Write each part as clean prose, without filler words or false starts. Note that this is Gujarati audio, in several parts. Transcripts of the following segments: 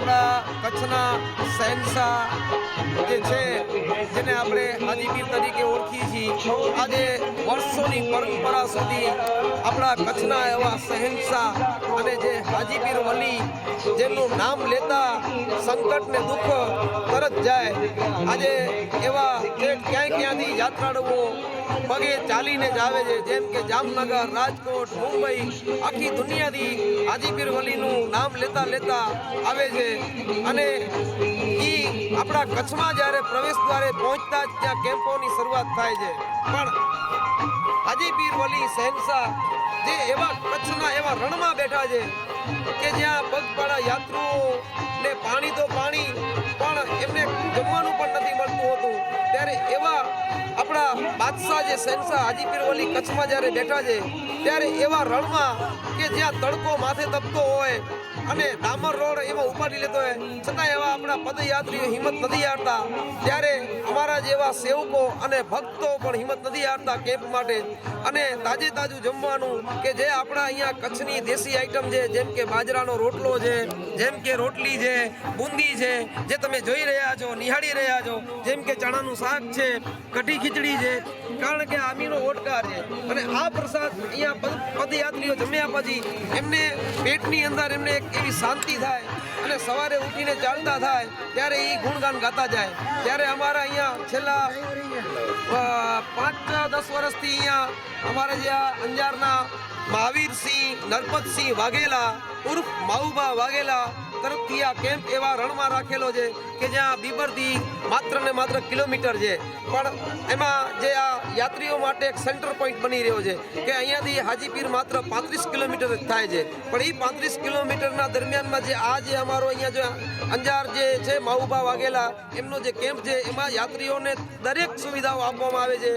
આપણા કચ્છના શહેનશાહ જે છે જેને આપણે હાજીપીર તરીકે ઓળખીએ છીએ, આજે વર્ષોની પરંપરા સુધી આપણા કચ્છના એવા શહેનશાહ અને જે હાજીપીર વલી જેમનું નામ લેતા સંકટ ને દુઃખ તરત જાય, આજે એવા જે ક્યાંથી યાત્રાળુઓ પગે ચાલીને જ આવે છે, જેમ કે જામનગર, રાજકોટ, મુંબઈ, આખી દુનિયાથી હાજીપીર વલીનું નામ લેતા લેતા આવે છે. અને એ આપણા કચ્છમાં જ્યારે પ્રવેશ દ્વારે પહોંચતા જ ત્યાં કેમ્પોની શરૂઆત થાય છે. પણ હાજીપીર વલી શહેનશાહ જે એવા કચ્છના એવા રણમાં બેઠા છે કે જ્યાં પગપાળા યાત્રુઓ ને પાણી તો પાણી પણ એમને જમવાનું પણ નથી મળતું હોતું, ત્યારે એવા આપણા બાદશાહ જે શહેનશાહ હાજીપીર વલી કચ્છમાં જ્યારે બેઠા છે, ત્યારે એવા રણમાં કે જ્યાં તડકો માથે તપતો હોય અને ડામર રોડ એમાં ઉપાડી લેતો હોય, છતાં એવા આપણા પદયાત્રીઓ હિંમત નથી હારતા. ત્યારે અમારા જેવા સેવકો અને ભક્તો પણ હિંમત નથી હારતા કેમ્પ માટે. અને તાજે તાજું જમવાનું કે જે આપણા અહીંયા કચ્છની દેશી આઈટમ છે, જેમ કે બાજરાનો રોટલો છે, જેમ કે રોટલી છે, બુંદી છે, જે તમે જોઈ રહ્યા છો, નિહાળી રહ્યા છો, જેમ કે ચણાનું શાક છે, કઢી ખીચડી છે, કારણ કે આમીનો ઓટકાર છે. અને આ પ્રસાદ અહીંયા પદયાત્રીઓ જમ્યા પછી એમને પેટની અંદર એમને એક એવી શાંતિ થાય અને સવારે ઉઠીને ચાલતા થાય ત્યારે એ ગુણગાન ગાતા જાય. ત્યારે અમારા અહીંયા છેલ્લા 5-10 વર્ષથી અહીંયા અમારા જે અંજારના મહાવીરસિંહ નરપતસિંહ વાઘેલા ઉર્ફ માઉબા વાઘેલા તરફથી આ કેમ્પ એવા રણમાં રાખેલો છે કે જ્યાં બીબરથી માત્ર ને માત્ર કિલોમીટર છે, પણ એમાં જે આ યાત્રીઓ માટે એક સેન્ટર પોઈન્ટ બની રહ્યો છે કે અહીંયાથી હાજીપીર માત્ર 35 કિલોમીટર જ થાય છે. પણ એ 35 કિલોમીટરના દરમિયાનમાં જે આ જે અમારો અહીંયા જે અંજાર જે છે માઉબા વાઘેલા એમનો જે કેમ્પ છે, એમાં યાત્રીઓને દરેક સુવિધાઓ આપવામાં આવે છે,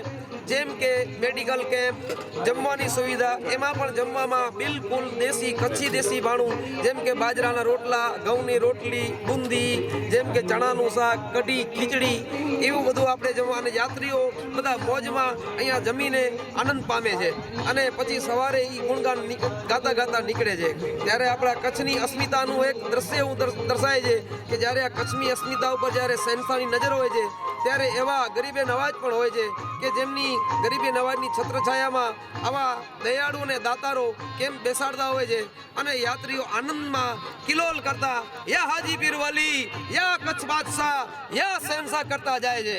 જેમ કે મેડિકલ કેમ્પ, જમવાની સુવિધા, એમાં પણ જમવામાં બિલકુલ દેશી કચ્છી દેશી ભાણું, જેમ કે બાજરાના રોટલા, ઘઉંની રોટલી, બુંદી, જેમ કે ચણાનું શાક, કઢી ખીચડી, એવું બધું આપણે જમવા. અને યાત્રીઓ બધા મોજમાં અહીંયા જમીને આનંદ પામે છે અને પછી સવારે એ ગુણગાન ગાતા ગાતા નીકળે છે. ત્યારે આપણા કચ્છની અસ્મિતાનું એક દ્રશ્ય એવું દર્શાય છે કે જ્યારે આ કચ્છની અસ્મિતા ઉપર જ્યારે શહેનશાહની નજર હોય છે, ત્યારે એવા ગરીબે નવાજ પણ હોય છે કે જેમની ગરીબે નવાજની છત્રછાયામાં આવા દયાળુ અને દાતારો કેમ બેસાડતા હોય છે અને યાત્રીઓ આનંદમાં કિલોલ કરતા યા હાજીપીર વલી, યા કચ્છ બાદશાહ, યા શહેનશાહ કરતા જાય છે.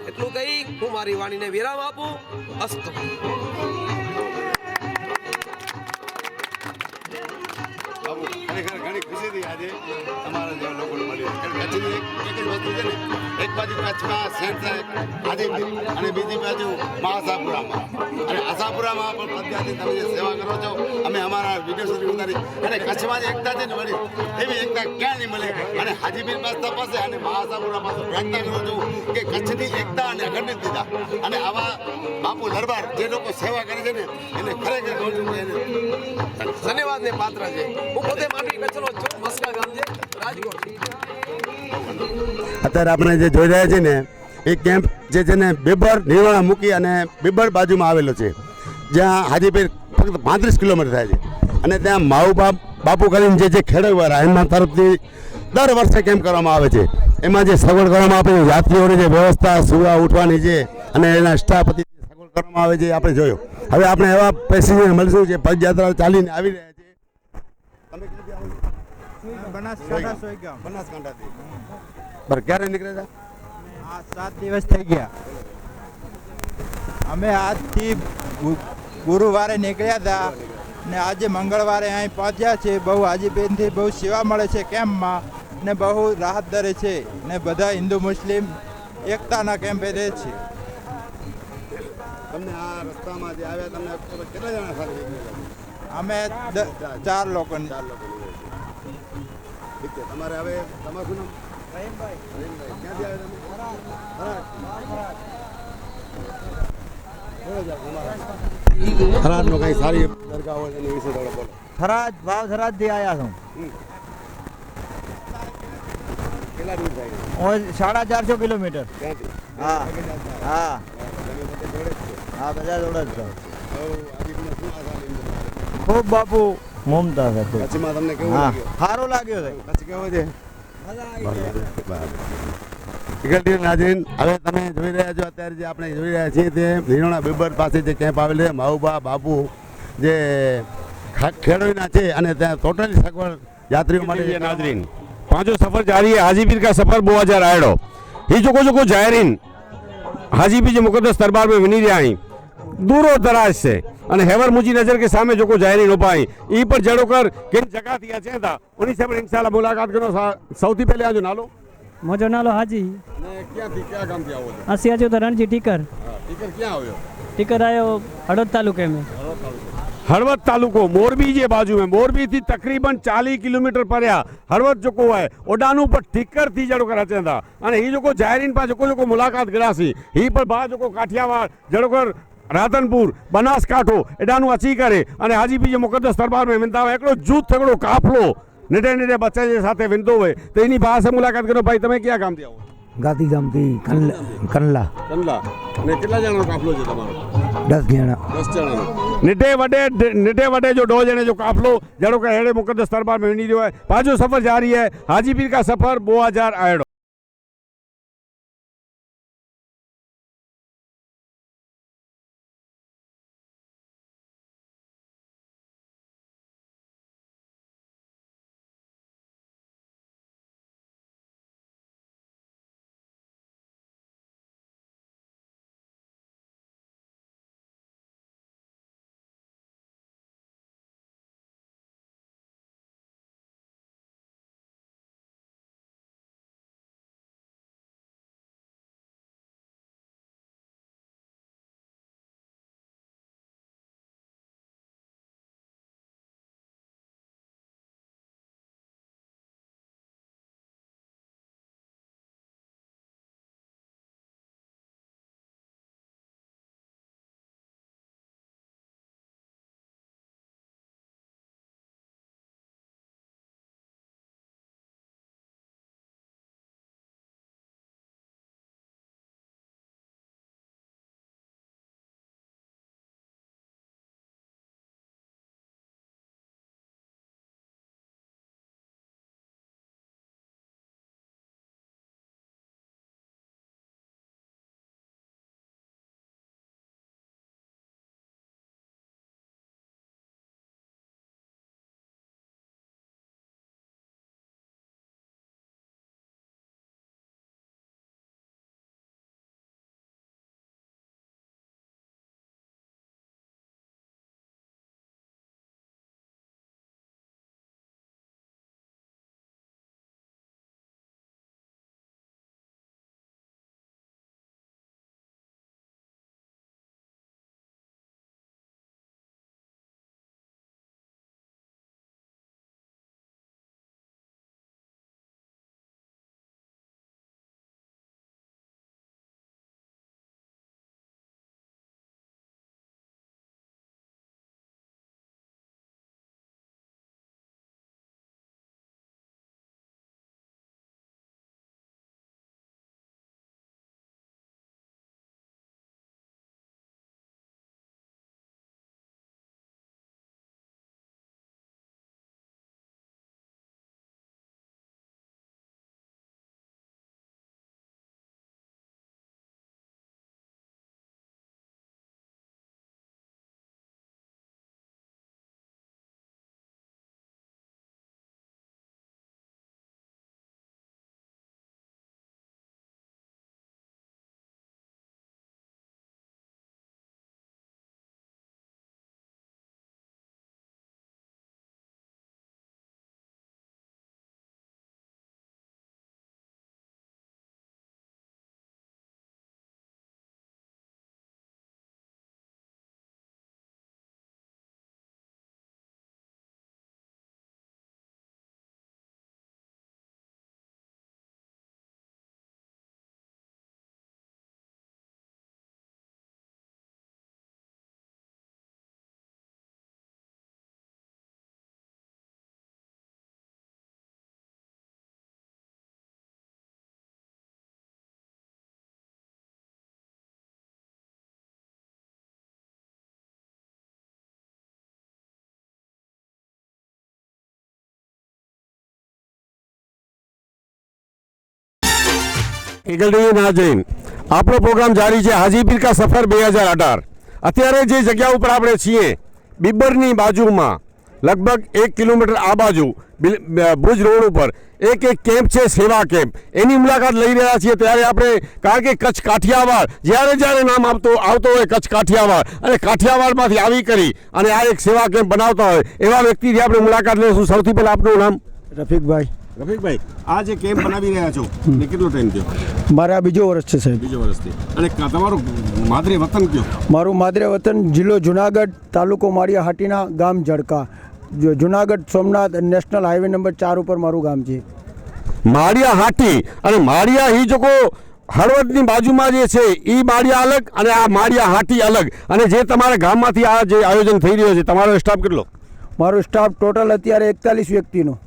એટલું કહી હું મારી વાણીને વિરામ આપું. અસ્તુ. ખરેખર ઘણી ખુશી થઈ આજે તમારા જેવા લોકોને મળી. કચ્છની એક જ વસ્તુ છે ને, એક બાજુ કચ્છમાં શહેનશાહ હાજીપીર અને બીજી બાજુ આશાપુરામાં. અને આશાપુરામાં પણ પદયાત્રી તમે જે સેવા કરો છો, અમે અમારા વિડીયો સુધી ઉતારી અને કચ્છમાં જે એકતા છે ને મળી, એવી એકતા ક્યાં નહીં મળે. અને હાજીપીર બાદશાહ પાસે અને આશાપુરા પાસે પ્રાર્થના કરું છું કે કચ્છની એકતા અને અખંડિતતા અને આવા બાપુ દરબાર જે લોકો સેવા કરે છે ને, એને ખરેખર કહું છું કે એને ધન્યવાદને પાત્ર છે. હું પોતે માંડવી કચ્છનો છું, મસ્કા ગામ છે, રાજકોટ. અત્યારે આપણે જે જોઈ રહ્યા છીએ ને, એ કેમ્પ જે છે ને બીબર નિર્વાણા મૂકી અને બીબર બાજુમાં આવેલો છે, જ્યાં હાજીપીર ફક્ત 35 કિલોમીટર થાય છે. અને ત્યાં માઉબા બાપુ કરીને જે ખેડૂતવાળા એમના તરફથી દર વર્ષે કેમ્પ કરવામાં આવે છે. એમાં જે સગવડ કરવામાં આવે છે, યાત્રીઓની જે વ્યવસ્થા સુવા ઉઠવાની છે અને એના સ્ટાફથી જે સગવડ કરવામાં આવે છે, આપણે જોયો. હવે આપણે એવા પેસેન્જર મળીશું જે પદયાત્રા ચાલીને આવી રહ્યા છે. તમે ક્યાંથી આવો છો? બનાસકાંઠાથી. બરાબર. ક્યારે નીકળ્યા હતા? 7 દિવસ થઈ ગયા. અમે આજથી ગુરુવારે નીકળ્યા હતા ને આજે મંગળવારે અહીં પહોંચ્યા છે. બહુ હાજીપીરથી બહુ સેવા મળે છે કેમ્પમાં ને બહુ રાહત દરે છે ને બધા હિન્દુ મુસ્લિમ એકતાના કેમ્પે રહે છે. તમને આ રસ્તામાં જે આવ્યા તમને કેટલા જણા સાથે નીકળ્યા? અમે 4 લોકો. ઠીક છે. તમારે હવે તમારું શું નામ? રહીમભાઈ. ક્યાંથી આવ્યા તમે? થરાદનો કઈ સારી દરગાહ હોય એની વિશે થોડો બોલો. થરાદ થરાદથી આવ્યા છું. કેટલા દૂર થાય? 450 કિલોમીટર. ક્યાંથી? હા હા તમે બધા જોડે જ છો? હા, બધા જોડે જ છો. આજુબાજુ શું આશા લઈને? ખૂબ બાપુ મમતા છે. કચ્છમાં તમને કેવું હા, લાગ્યું? સારું લાગ્યું છે. કચ્છ કેવો છે? નાજીન હવે તમે જોઈ રહ્યા છો અત્યારે જે આપણે જોઈ રહ્યા છીએ તે લીલોણા બીબર પાસે જે કેમ્પ આવેલ છે મહુબા બાપુ જે ખેડૂતના છે અને ત્યાં ટોટલી સગવડ यात्रियों માટે नाजरीन पांचों सफर जारी है हाजीपीर का सफर 2000 आयड़ो ही जो जायरीन हाजीपीर जो मुकद्दस दरबार में वनी रहा ही दूरो दराज से અને હેવર મુજી નજર કે સામે જો કો જાયરીન ઉપાઈ ઈ પર જડો કર કિન જગહ દિયા છે તા ઉની से इंशाल्लाह मुलाकात करो સૌથી પહેલે આજો નાલો મોજો નાલો હાજી ને ક્યાંથી ક્યાં ગામ થી આવો છો અસી આજુ તો રણજી ટીકર ટીકર ક્યાં આવ્યો ટીકર આયો હળવદ તાલુકે में हड़वद तालुको मोरबी जे बाजू में मोरबी थी तकरीबन 40 किलोमीटर परया हड़वद जो को है ओडानु पर टिकर थी जड़ो कर अचंदा अने ही जो को जायरीन पा जो को मुलाकात करासी ही पर बा जो को काठियावाड़ जड़ो कर राधनपुर बनासकांठो एडानु अची करे अने हाजीपीर जे मुकद्दस दरबार में विनता एकड़ो जूथ थगड़ो काफलो नेटे नेटे बच्चा जे साथे विनतो होय तो एनी पासे मुलाकात करो भाई તમે ક્યાં ગામથી આવો ગાતી ગામથી કંડલા કંડલા અને કેટલા જણાનો કાફલો છે તમારો 10 જણા 10 જણાનો निटे वडे जो 2 जने जो काफलो जड़ो का हेड़े मुकद्दस दरबार में विनी रहो है पांचों सफर जारी है हाजीपीर का सफर 2000 आयड़ो। ઈગલ ટીવી નાઝરીન, આપણો પ્રોગ્રામ જારી છે હાજીપીર કા સફર 2018। અત્યારે જે જગ્યા ઉપર આપણે છીએ બિબ્બરની બાજુમાં લગભગ 1 કિલોમીટર આ બાજુ ભુજ રોડ ઉપર એક કેમ્પ છે, સેવા કેમ્પ, એની મુલાકાત લઈ રહ્યા છીએ। ત્યારે આપણે કારણ કે કચ્છ કાઠિયાવાડ જ્યારે નામ આવતો હોય કચ્છ કાઠિયાવાડ, અને કાઠિયાવાડમાંથી આવી કરી અને આ એક સેવા કેમ્પ બનાવતા હોય એવા વ્યક્તિથી આપણે મુલાકાત લઈશું। સૌથી પહેલાં આપનું નામ? રફીકભાઈ। રફીકભાઈ, આ જે કેમ્પ બનાવી રહ્યા છો એ કેટલો ટાઈમ થયો? મારા બીજો વર્ષ છે સાહેબ। બીજો વર્ષથી। અને તમારું માદરે વતન કયો? મારું માદરે વતન જિલ્લો જુનાગઢ, તાલુકો માળિયા હાટીના, ગામ Jadka, Junagadh Somnath national highway number 4 ઉપર મારું ગામ છે। માળિયા હાટી અને માળિયા હી જો હળવદની બાજુમાં જે છે એ માળિયા અલગ અને આ માળિયા હાટી અલગ। અને જે તમારા ગામમાંથી આ જે આયોજન થઈ રહ્યો છે, તમારો સ્ટાફ કેટલો? મારો સ્ટાફ ટોટલ અત્યારે 41 વ્યક્તિનો।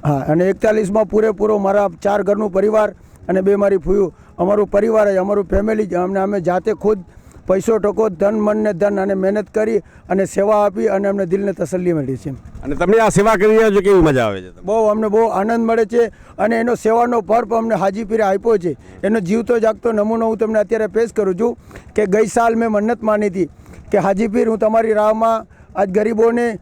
હા, અને 41માં પૂરેપૂરો મારા 4 ઘરનું પરિવાર અને 2 મારી ફૂયું, અમારું પરિવાર જ, અમારું ફેમિલી જ। અમે જાતે ખુદ પૈસો ટકો ધન મન ને ધન અને મહેનત કરી અને સેવા આપી અને અમને દિલને તસલ્લી મળી છે। અને તમને આ સેવા કરી રહ્યા છો, કેવી મજા આવે છે? અમને બહુ આનંદ મળે છે અને એનો સેવાનો પર્પ અમને હાજીપીરે આપ્યો છે। એનો જીવતો જાગતો નમૂનો હું તમને અત્યારે પેશ કરું છું કે ગઈ સાલ મેં મન્નત માની હતી કે હાજીપીર, હું તમારી રાહમાં આજ ગરીબોને,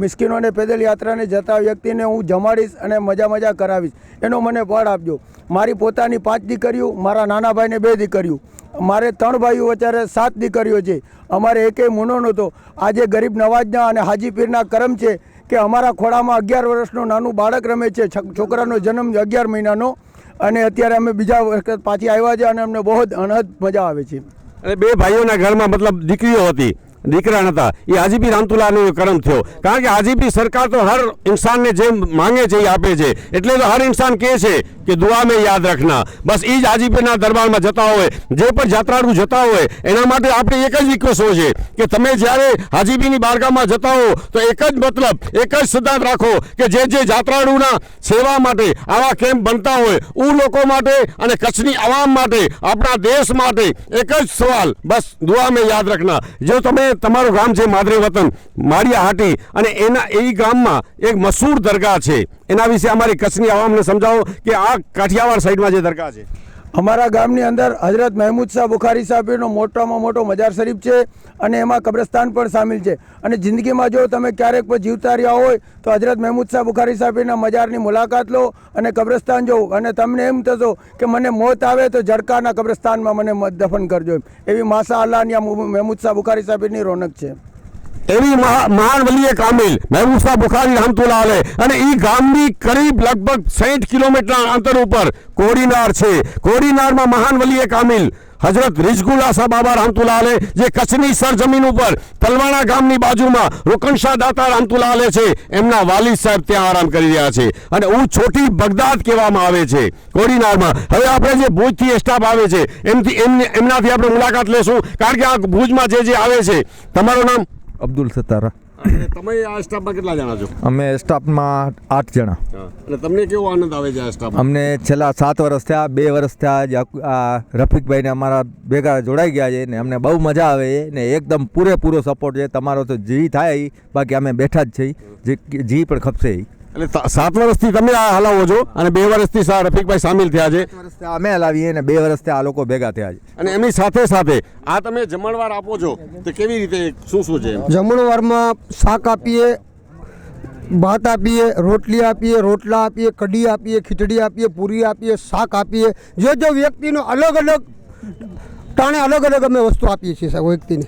મિસ્કીનોને, પેદલ યાત્રાને જતા વ્યક્તિને હું જમાડીશ અને મજા કરાવીશ, એનો મને ફળ આપજો। મારી પોતાની 5 દીકરીઓ, મારા નાના ભાઈને 2 દીકરીઓ, મારે 3 ભાઈઓ વચ્ચે 7 દીકરીઓ છે। અમારે એકેય મૂનો નહોતો। આજે ગરીબ નવાજના અને હાજીપીરના કરમ છે કે અમારા ખોળામાં 11 વર્ષનું નાનું બાળક રમે છે। છોકરાનો જન્મ 11 મહિનાનો, અને અત્યારે અમે બીજા વખત પાછી આવ્યા છે અને અમને બહુ અનહદ મજા આવે છે। અને 2 ભાઈઓના ઘરમાં મતલબ દીકરીઓ હતી, દીકરા નહોતા, એ હાજીપીર રામતુલાનો કરમ થયો। કારણ કે હાજીપીર સરકાર તો હર ઇન્સાનને જે માંગે છે એ આપે છે, એટલે તો હર ઇન્સાન કહે છે કે દુઆ મેં યાદ રખના। બસ એ જ હાજીપીરના દરબારમાં જતા હોય, જે પણ યાત્રાળુ જતા હોય એના માટે આપણે એક જ રિક્વેસ્ટ હોય છે કે તમે જ્યારે હાજીપીરની બારગાહમાં જતા હો તો એક જ મતલબ, એક જ સિદ્ધાંત રાખો કે જે યાત્રાળુના સેવા માટે આવા કેમ્પ બનતા હોય એ લોકો માટે અને કચ્છની આવામ માટે, આપણા દેશ માટે એક જ સવાલ, બસ દુઆ મેં યાદ રખના। જો તમે, તમારું ગામ છે માદરે વતન માળિયા હાટી, અને એ ગામમાં એક મશહૂર દરગાહ છે, એના વિશે અમારી કચ્છની આવામને સમજાવો કે આ કાઠિયાવાડ સાઈડમાં જે દરગાહ છે। અમારા ગામની અંદર હજરત મહેમૂદ શાહ બુખારી સાહેબનો મોટામાં મોટો મજાર શરીફ છે અને એમાં કબ્રસ્તાન પણ સામેલ છે। અને જિંદગીમાં જો તમે ક્યારેક પણ જીવતા રહ્યા હોય તો હજરત મહેમૂદ શાહ બુખારી સાહેબના મજારની મુલાકાત લો અને કબ્રસ્તાન જોવો, અને તમને એમ થશો કે મને મોત આવે તો જડકાના કબ્રસ્તાનમાં મને દફન કરજો। એવી માશા અલ્લાહની મહેમૂદ શાહ બુખારી સાહેબની રોનક છે। એવી મહાન વલીએ કામિલ મહેબૂબ શાહ બુખારી રહમતુલ્લાહ અલૈહ, અને એ ગામની કરીબ લગભગ 60 કિલોમીટરના અંતર ઉપર કોડીનાર છે। કોડીનારમાં મહાન વલીએ કામિલ હજરત રિઝકુલ્લા શાહ બાબા રહમતુલ્લાહ અલૈહ, જે કચ્છની સરજમીન ઉપર તલવાણા ગામની બાજુમાં રોકનશાહ દાતા રહમતુલ્લાહ અલૈહ છે, એમના વાલિદ સાહેબ ત્યાં આરામ કરી રહ્યા છે, અને હું છોટી બગદાદ કહેવામાં આવે છે કોડીનારમાં। હવે આપણે જે ભુજથી સ્ટાફ આવે છે એમનાથી આપણે મુલાકાત લેશું, કારણ કે આ ભુજમાં જે આવે છે। તમારું નામ? અબ્દુલ સત્તારા। તમે આ સ્ટાફમાં કેટલા જણા છો? અમે સ્ટાફમાં 8 જણા। અને તમને કેવો આનંદ આવે છે આ સ્ટાફ? અમને છેલ્લા 7 વર્ષ થયા, 2 વર્ષ થયા જ આ રફીકભાઈને અમારા ભેગા જોડાઈ ગયા છે ને અમને બહુ મજા આવે છે ને એકદમ પૂરેપૂરો સપોર્ટ છે તમારો। તો જી થાય, બાકી અમે બેઠા જ છીએ, જી પણ ખપશે। એટલે 7 વર્ષથી તમે આ હલાવો છો અને 2 વર્ષથી રફીકભાઈ સામેલ થયા છે। 7 વર્ષથી અમે હલાવીએ ને 2 વર્ષથી આ લોકો ભેગા થયા છે। અને એમની સાથે સાથે આ તમે જમણવાર આપો છો તો કેવી રીતે, શું છે? જમણવારમાં શાક આપીએ, ભાત આપીએ, રોટલી આપીએ, રોટલા આપીએ, કઢી આપીએ, ખીચડી આપીએ, પૂરી આપીએ, શાક આપીએ। જો વ્યક્તિનો અલગ અલગ ટાણે અલગ અલગ અમે વસ્તુ આપીએ છીએ સાહેબ વ્યક્તિને।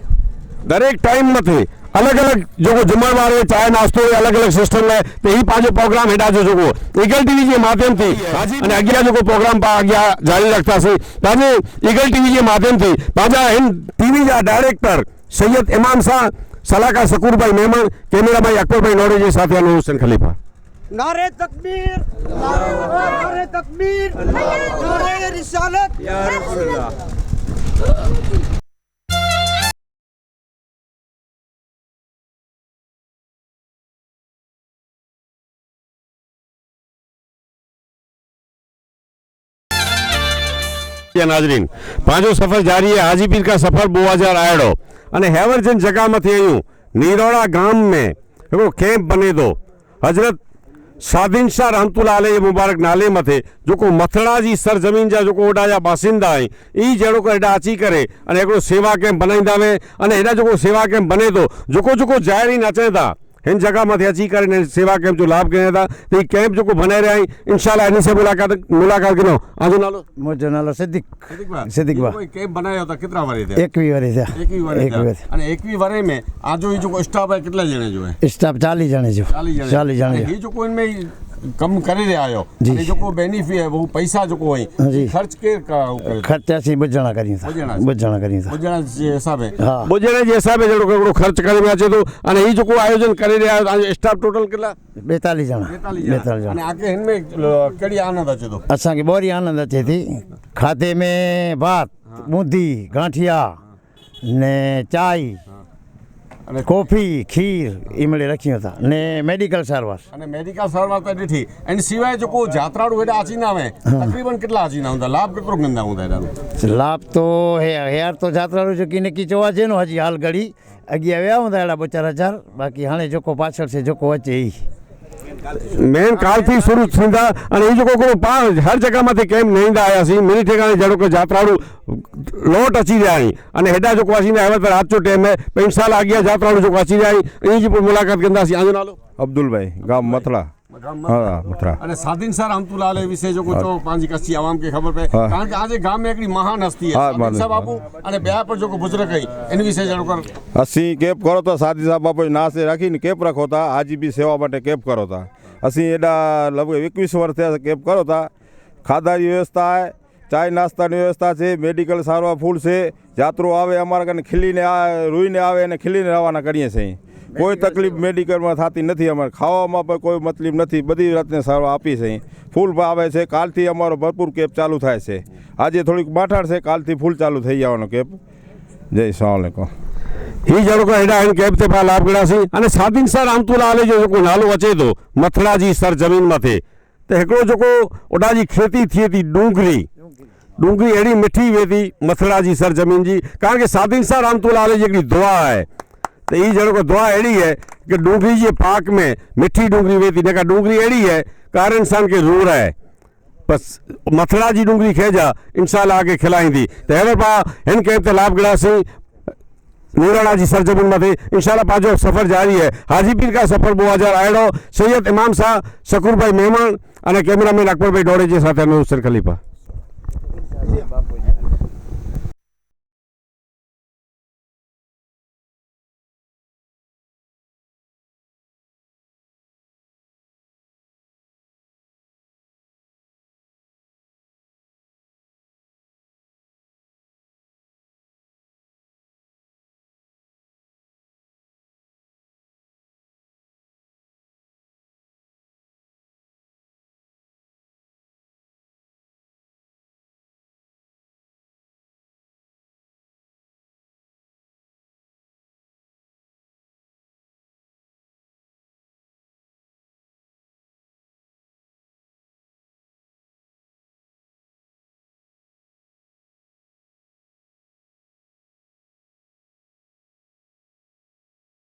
દરેક ટાઈમમાંથી અલગ અલગ જો જમણવાર હોય, ચાય નાસ્તો હોય, અલગ અલગ સિસ્ટમ હોય તો એ પાછો પ્રોગ્રામ હેઠા જો ઈગલ ટીવી જે માધ્યમથી અને અગિયાર લોકો પ્રોગ્રામ જારી રાખતા છે। આજે ઈગલ ટીવી જે માધ્યમથી પાછા ટીવીના ડાયરેક્ટર સૈયદ ઇમામ શાહ, સલાહકાર શકુરભાઈ મહેમાન, કેમેરાભાઈ અકબરભાઈ નોડેજી સાથે અનુ હુસેન ખલીફા। નારે તકબીર, નારે તકબીર, નારે રિસાલત, યા રસૂલલ્લાહ। नाजरीन, पांचो सफर जारी है हाजीपीर का सफर 2018 અને હેવરજન જગામાંથી આવ્યું નીરોડા ગામ में वो कैंप बने दो हजरत सादिन शाह रहमतुल्लाह अलैह मुबारक नाले मथे जो मथड़ा जी सरजमीन जा जो ओडा जा बासिंदा आई ई जड़ो को एडा अची करे अने एकड़ो सेवा कैंप बनाईंदा वे अने एडा जो सेवा कैंप बने तो जो जाहिरीन अचे था इन जगह मथे अची करे सेवा कैंप जो लाभ करें था तो कैंप जो बनाए रहा इंशाल्लाह इन से मुलाकात करो। आजो नालो मुझो नालो सिद्दीक कोई कैंप बनाया था कितना वरे थे 21 वरे थिया 21 वरे अने 21 वरे में आजो ई जो स्टाफ है कितला जणे जो है स्टाफ 40 जणे जो 40 जणे ये जो इनमें कम करे रहा आयो जी। अने जो बेनिफिट है वो पैसा जो जी। है खर्च के करे खर्चा सी बुझणा करी था बुझणा करी था बुझण जे हिसाबे हाँ। बुझण जे हिसाबे जड़ो केड़ो खर्च करे में अचे तो अने ई जो आयोजन करे रहा स्टाफ टोटल कितना 42 जणा 42 जणा अने आगे इनमें केड़ी आनंद अचे तो असांखे बोरी आनंद अचे थी खाधे में भात बूंदी गांठिया ने चाय अने कॉफी खीर ई मिले रखियो था ने मेडिकल सारवार अने मेडिकल सारवार तो ॾिठी एन सिवाय जो जात्राड़ू हेॾा अची ना आवे तकरीबन कितला अची ना हुंदा लाभ केतिरो कंदा हुंदा हेॾा लाभ तो हेयार तो जात्राड़ू जो की नकी चवा छे नो हजी हाल घड़ी अॻियां विया हूंदा अहिड़ा 2-4 हज़ार बाक़ी हाणे जेको पाछળ से जेको अचे ई मेन काल थी शुरू थींदा अने ई जेको हर जगह मथे कैंप नेंदा आयासीं मिनी ठेकाणे जड़ो के जात्राड़ू लोट अची रहा आहिनि अने हेॾा जेको असीं आयो त राति जो टाइम में 5 साल अॻियां जात्राड़ू जेको अची रहा आहिनि इन जी पोइ मुलाक़ात कंदासीं। आजो नालो अब्दुल भाई गांव मथड़ा हाँ मथड़ा अने सादिन शाह रहमतुल्लाह अलैह विषय जो चो पांजी कच्ची आवाम के खबर पे हाँ। कारण के आज गांव में एकड़ी महान हस्ती है हाँ, सादिन शाह हाँ। बापू अने ब्याह पर जो बुजुर्ग कई इन विषय जड़ो कर असी केप करो था सादी साहब बापू नासे राखी केप रखो था आज भी सेवा माटे केप करो था असी एडा लगभग 21 वर्ष थे केप करो था खाधा की व्यवस्था है चाय नास्ता की व्यवस्था है मेडिकल सारवा फूल से यात्रो आवे अमारा कने खिलीने रूईने आवे ने खिलीने रवाना करिए सही कोई तकलीफ मेडिकल में थती नहीं अमारे खावा पर कोई मतलब नहीं बधी रातने सारवा आपी सही फूल आवे से काल थी अमारो भरपूर केप चालू थाय से आज थोड़ी माठाड़ से काल थी फूल चालू थी जावानो केप। जय सलामकुम। ही जड़ो को हेॾा आहिनि कैंप ते पिया लाभ कयासीं अने सादिन शाह रहमतुल्लाह अलैह जो जेको नालो अचे थो मथड़ा जी सरजमीन मथे त हिकिड़ो जेको ओॾा जी खेती थिए थी डूंगरी अहिड़ी मिठी वे थी मथड़ा जी सरजमीन जी कारण के सादिन शाह रहमतुल्लाह अलैह जी हिकिड़ी दुआ है तो ये जड़ो को दुआ अड़ी है कि डूंगरी जे पाक में मिठी डूंगरी वे थी जेका डूंगरी अड़ी है कार इंसान के रूर है बस मथड़ा जी डूंगरी खेजा इंशाल्लाह आगे खिलाईंदी तो हेड़ो पा हिन कैंप ते लाभ कयासीं नूराणा जी सरजमीन मथे इंशाल्लाह पाजो सफ़र जारी है हाजीपीर का सफ़र 2000 आयड़ो सैयद इमाम शाह शकूर भाई मेहमान अने कैमरामैन अकबर भाई डोड़े जे साथ अनुसर खलीफा।